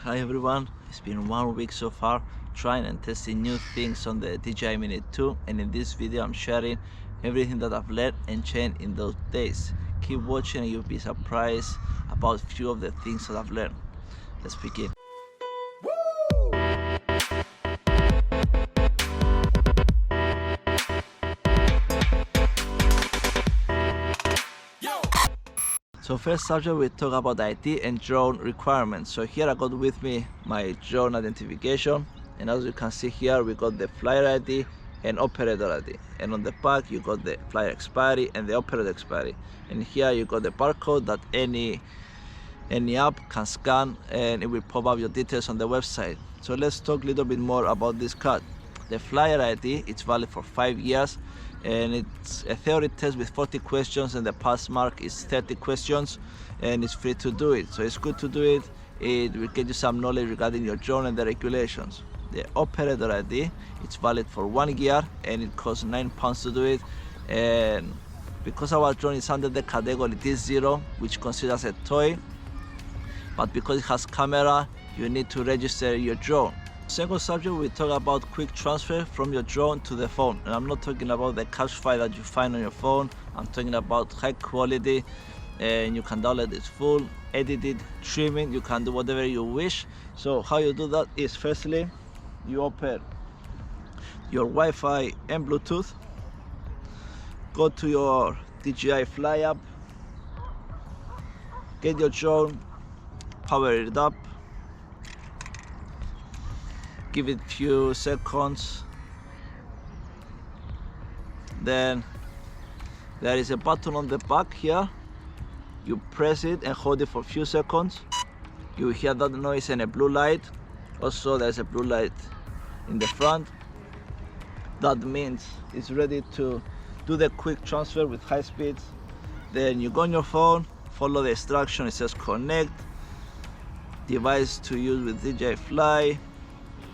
Hi everyone, it's been 1 week so far trying and testing new things on the DJI Mini 2, and in this video I'm sharing everything that I've learned and changed in those days. Keep watching and you'll be surprised about a few of the things that I've learned. Let's begin. So first subject, we talk about ID and drone requirements. So here I got with me my drone identification, and as you can see here we got the flyer ID and operator ID, and on the back you got the flyer expiry and the operator expiry, and here you got the barcode that any app can scan and it will pop up your details on the website. So let's talk a little bit more about this card. The flyer ID, it's valid for 5 years, and it's a theory test with 40 questions, and the pass mark is 30 questions, and it's free to do it. So it's good to do it. It will get you some knowledge regarding your drone and the regulations. The operator ID, it's valid for 1 year, and it costs £9 to do it. And because our drone is under the category D0, which considers a toy, but because it has camera, you need to register your drone. Second subject, we talk about quick transfer from your drone to the phone, and I'm not talking about the cache file that you find on your phone. I'm talking about high quality, and you can download it full, edit it, trim it, you can do whatever you wish. So how you do that is, firstly you open your Wi-Fi and Bluetooth, go to your DJI Fly app, get your drone, power it up, give it a few seconds, then there is a button on the back here. You press it and hold it for a few seconds. You hear that noise and a blue light. Also there's a blue light in the front. That means it's ready to do the quick transfer with high speeds. Then you go on your phone, follow the instruction. It says connect device to use with DJI Fly.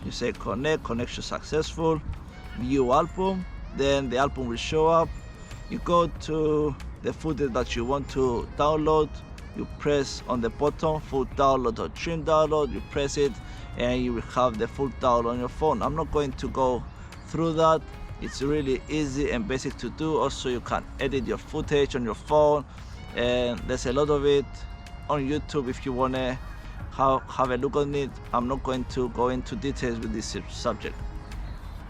You say connect, connection successful, view album, then the album will show up. You go to the footage that you want to download, you press on the button, full download or trim download, you press it and you will have the full download on your phone. I'm not going to go through that. It's really easy and basic to do. Also you can edit your footage on your phone, and there's a lot of it on YouTube if you want to have a look on it. I'm not going to go into details with this subject,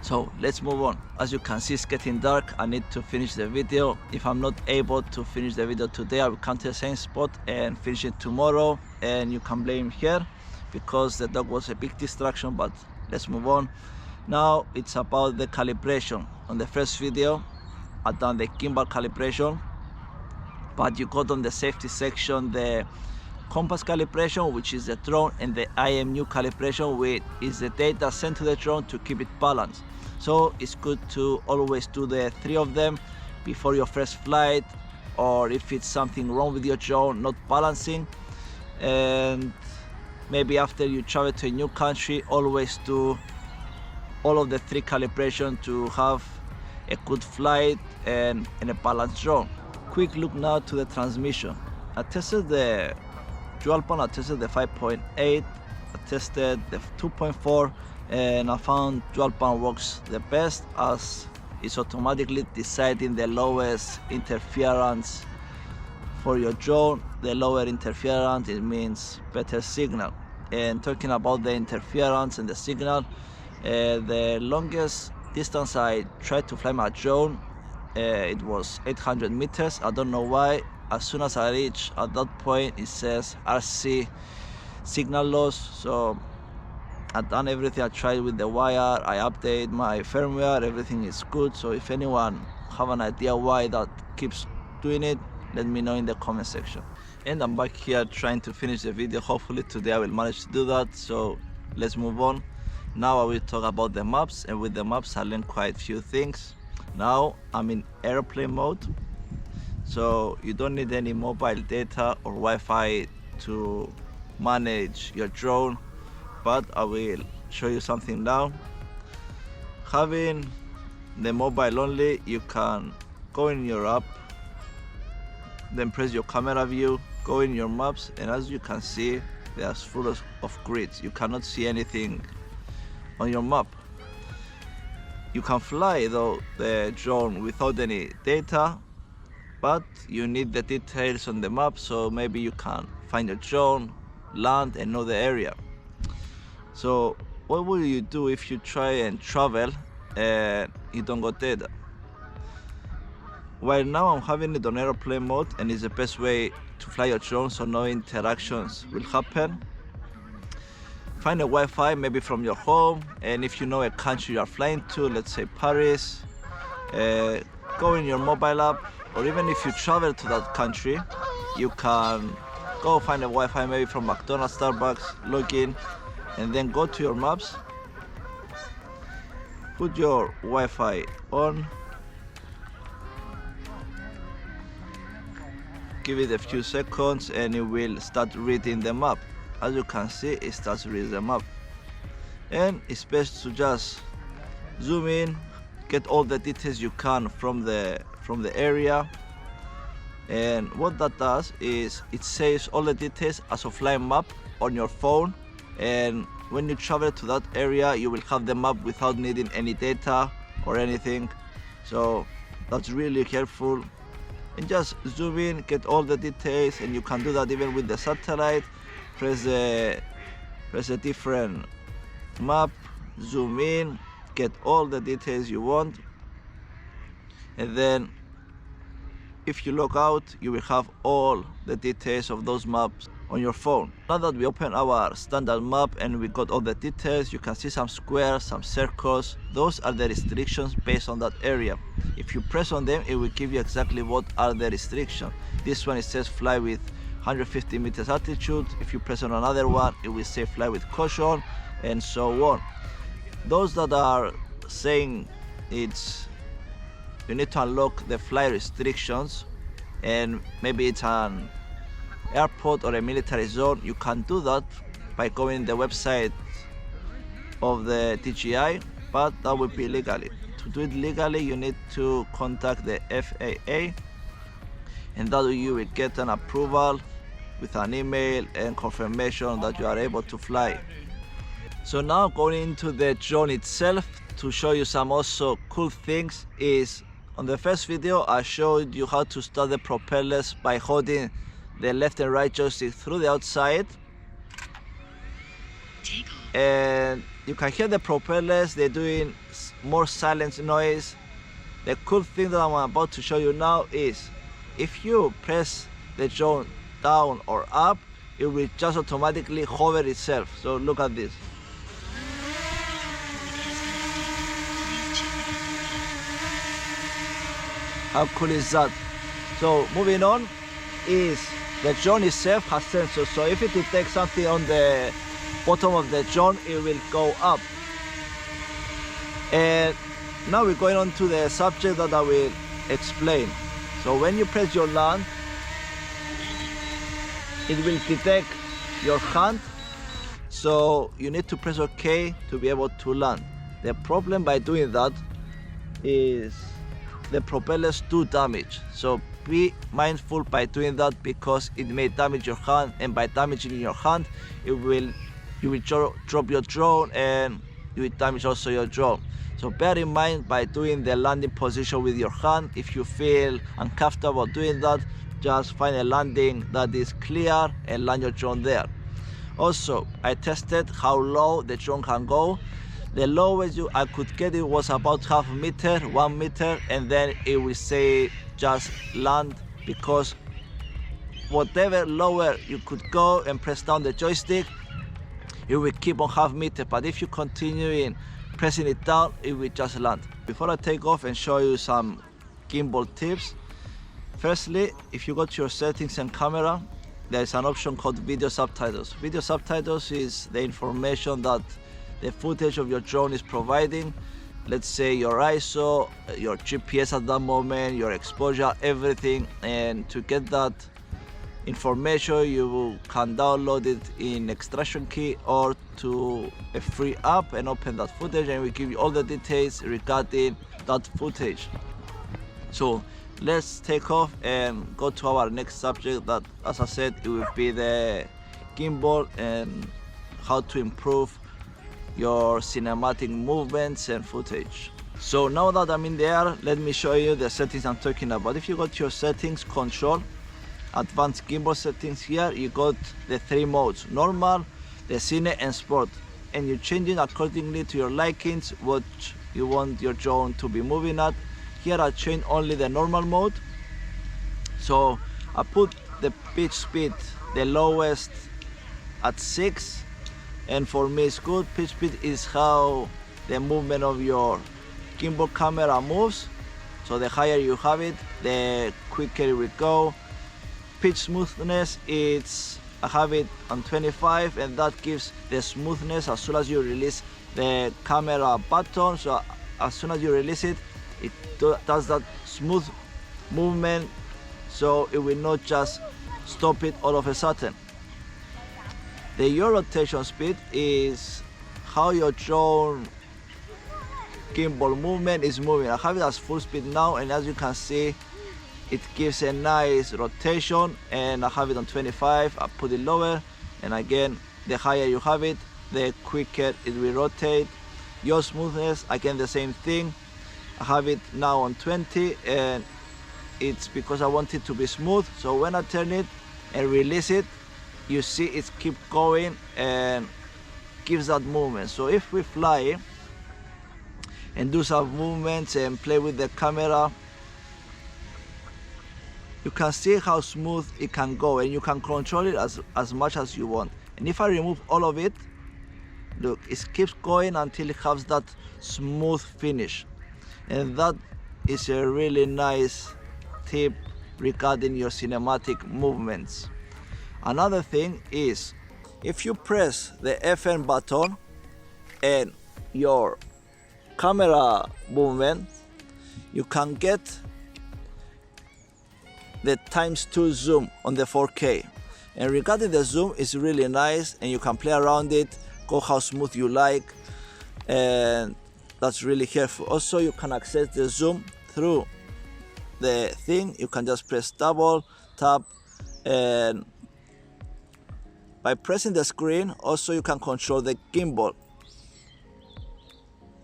so let's move on. As you can see, it's getting dark. I need to finish the video. If I'm not able to finish the video today, I will come to the same spot and finish it tomorrow, and you can blame here because the dog was a big distraction. But let's move on. Now it's about the calibration. On the first video I done the gimbal calibration, but you got on the safety section the compass calibration, which is the drone, and the IMU calibration, which is the data sent to the drone to keep it balanced. So it's good to always do the 3 of them before your first flight, or if it's something wrong with your drone not balancing, and maybe after you travel to a new country, always do all of the 3 calibration to have a good flight and a balanced drone. Quick look now to the transmission. I tested the dual pan, I tested the 5.8, I tested the 2.4, and I found dual pan works the best, as it's automatically deciding the lowest interference for your drone. The lower interference, it means better signal. And talking about the interference and the signal, the longest distance I tried to fly my drone, it was 800 meters. I don't know why. As soon as I reach at that point, it says RC signal loss. So I've done everything. I tried with the wire, I update my firmware, everything is good. So if anyone have an idea why that keeps doing it, let me know in the comment section. And I'm back here trying to finish the video. Hopefully today I will manage to do that. So let's move on. Now I will talk about the maps, and with the maps I learned quite a few things. Now I'm in airplane mode, so you don't need any mobile data or Wi-Fi to manage your drone, but I will show you something now. Having the mobile only, you can go in your app, then press your camera view, go in your maps, and as you can see, They are full of grids. You cannot see anything on your map. You can fly though the drone without any data, but you need the details on the map, so maybe you can find your drone, land and know the area. So what will you do if you try and travel and you don't got data? Well, now I'm having it on aeroplane mode, and it's the best way to fly your drone so no interactions will happen. Find a Wi-Fi maybe from your home, and if you know a country you are flying to, let's say Paris, go in your mobile app, or even if you travel to that country, you can go find a Wi-Fi maybe from McDonald's, Starbucks, log in, and then go to your maps, put your Wi-Fi on, give it a few seconds and it will start reading the map. As you can see, it starts reading the map, and it's best to just zoom in, get all the details you can from the area. And what that does is it saves all the details as a flying map on your phone, and when you travel to that area you will have the map without needing any data or anything. So that's really helpful. And just zoom in, get all the details, and you can do that even with the satellite. Press a different map, zoom in, get all the details you want, and then if you log out you will have all the details of those maps on your phone. Now that we open our standard map and we got all the details, you can see some squares, some circles. Those are the restrictions based on that area. If you press on them, it will give you exactly what are the restrictions. This one, it says fly with 150 meters altitude. If you press on another one, it will say fly with caution, and so on. Those that are saying it's you need to unlock the flight restrictions, and maybe it's an airport or a military zone, you can do that by going the website of the DJI, but that would be legally. To do it legally, you need to contact the FAA, and that way you will get an approval with an email and confirmation that you are able to fly. So now going into the drone itself, to show you some also cool things, is on the first video I showed you how to start the propellers by holding the left and right joystick through the outside, and you can hear the propellers, they're doing more silent noise. The cool thing that I'm about to show you now is if you press the drone down or up, it will just automatically hover itself. So look at this. How cool is that? So moving on, is the drone itself has sensors. So if it detects something on the bottom of the drone, it will go up. And now we're going on to the subject that I will explain. So when you press your land, it will detect your hand, so you need to press OK to be able to land. The problem by doing that is the propellers do damage, so be mindful by doing that, because it may damage your hand, and by damaging your hand you will drop your drone and you will damage also your drone. So bear in mind by doing the landing position with your hand. If you feel uncomfortable doing that, just find a landing that is clear and land your drone there. Also, I tested how low the drone can go. The lowest I could get it was about half a meter, 1 meter, and then it will say just land, because whatever lower you could go and press down the joystick, it will keep on half meter. But if you continue in pressing it down, it will just land. Before I take off and show you some gimbal tips, firstly, if you go to your settings and camera, there is an option called video subtitles. Video subtitles is the information that the footage of your drone is providing. Let's say your ISO, your GPS at that moment, your exposure, everything. And to get that information, you can download it in Extraction Key or to a free app and open that footage, and we give you all the details regarding that footage. So let's take off and go to our next subject, that, as I said, it will be the gimbal and how to improve your cinematic movements and footage. So now that I'm in there, let me show you the settings I'm talking about. If you go to your settings, control, advanced gimbal settings, here you got the 3 modes: normal, the cine and sport, and you change it accordingly to your likings, what you want your drone to be moving at. Here I change only the normal mode, so I put the pitch speed the lowest at 6, and for me it's good. Pitch speed is how the movement of your gimbal camera moves, so the higher you have it, the quicker it will go. Pitch smoothness, I have it on 25, and that gives the smoothness as soon as you release the camera button. So as soon as you release it, it does that smooth movement, so it will not just stop it all of a sudden. The your rotation speed is how your drone gimbal movement is moving. I have it as full speed now, and as you can see, it gives a nice rotation, and I have it on 25. I put it lower, and again, the higher you have it, the quicker it will rotate. Your smoothness, again the same thing. I have it now on 20, and it's because I want it to be smooth. So when I turn it and release it, you see it keep going and gives that movement. So if we fly and do some movements and play with the camera, you can see how smooth it can go, and you can control it as much as you want. And if I remove all of it, look, it keeps going until it has that smooth finish. And that is a really nice tip regarding your cinematic movements. Another thing is, if you press the FN button and your camera movement, you can get the ×2 zoom on the 4K. And regarding the zoom, it's really nice, and you can play around it, go how smooth you like, and that's really helpful. Also, you can access the zoom through the thing. You can just press double tap, and by pressing the screen, also you can control the gimbal.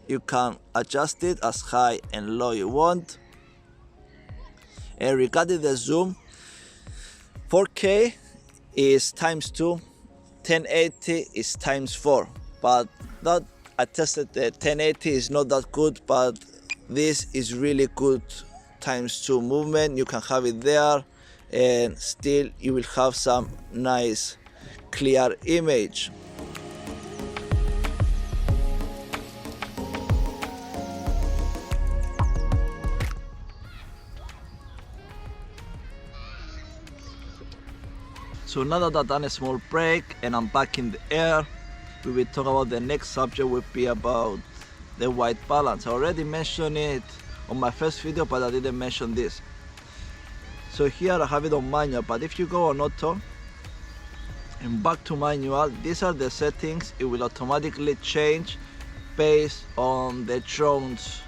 You can adjust it as high and low you want. And regarding the zoom, 4K is ×2, 1080 is ×4, but that I tested the 1080 is not that good, but this is really good ×2 movement. You can have it there, and still you will have some nice clear image. So now that I've done a small break and I'm back in the air, we will talk about the next subject, will be about the white balance. I already mentioned it on my first video, but I didn't mention this. So here I have it on manual, but if you go on auto and back to manual, these are the settings. It will automatically change based on the drone's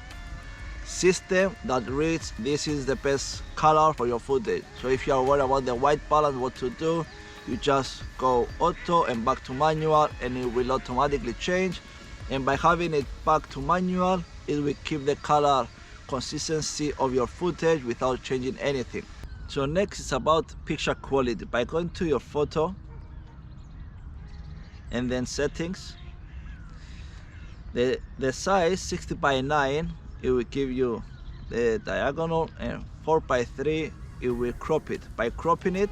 system that reads this is the best color for your footage. So if you are worried about the white balance, what to do, you just go auto and back to manual, and it will automatically change. And by having it back to manual, it will keep the color consistency of your footage without changing anything. So next is about picture quality. By going to your photo and then settings, the size 60:9, it will give you the diagonal, and 4:3 it will crop it. By cropping it,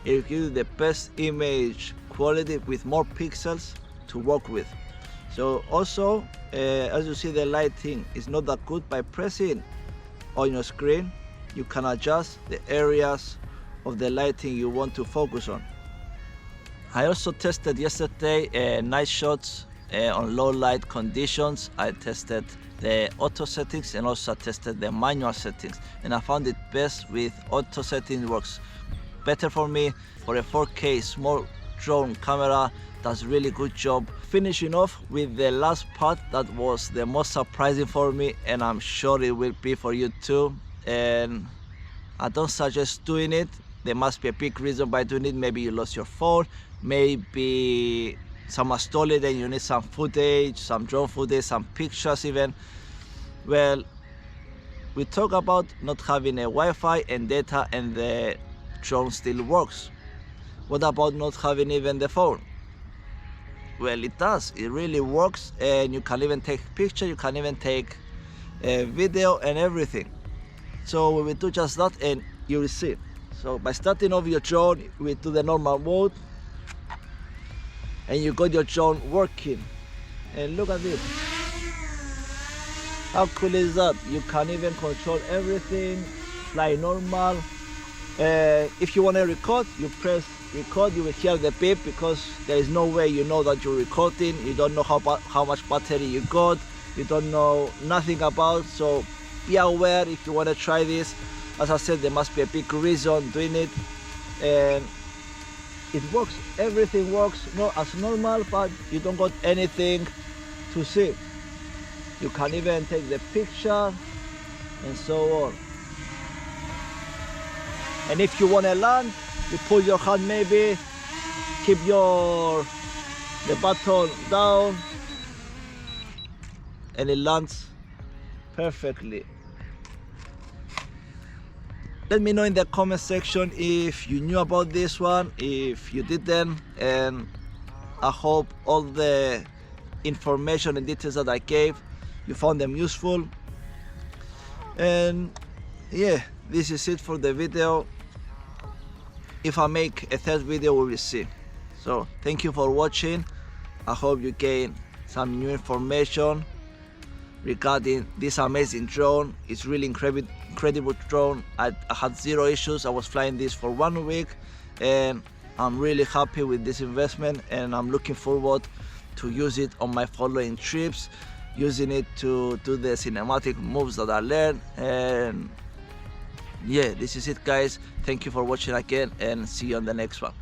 it will give you the best image quality with more pixels to work with. So also, as you see, the lighting is not that good. By pressing on your screen, you can adjust the areas of the lighting you want to focus on. I also tested yesterday night shots on low light conditions. I tested the auto settings and also tested the manual settings, and I found it best with auto settings. Works better for me. For a 4K small drone camera, does really good job. Finishing off with the last part that was the most surprising for me, and I'm sure it will be for you too, and I don't suggest doing it there must be a big reason by doing it. Maybe you lost your phone, maybe someone stole it and you need some footage, some drone footage, some pictures even. Well, we talk about not having a Wi-Fi and data and the drone still works. What about not having even the phone? Well, it does. It really works, and you can even take picture, you can even take a video and everything. So we will do just that and you will see. So by starting off your drone, we do the normal mode and you got your drone working. And look at this. How cool is that? You can even control everything, fly normal. If you want to record, you press record, you will hear the beep because there is no way you know that you're recording. You don't know how much battery you got, you don't know nothing about. So be aware if you want to try this. As I said, there must be a big reason doing it, and it works. Everything works as normal, but you don't got anything to see. You can even take the picture and so on. And if you want to land, you put your hand, maybe keep the button down and it lands perfectly. Let me know in the comment section if you knew about this one, if you didn't, and I hope all the information and details that I gave, you found them useful. And yeah, this is it for the video. If I make a third video, we will see. So thank you for watching. I hope you gain some new information regarding this amazing drone. It's really incredible drone. I had zero issues. I was flying this for 1 week and I'm really happy with this investment, and I'm looking forward to use it on my following trips, using it to do the cinematic moves that I learned. And yeah, this is it guys. Thank you for watching again and see you on the next one.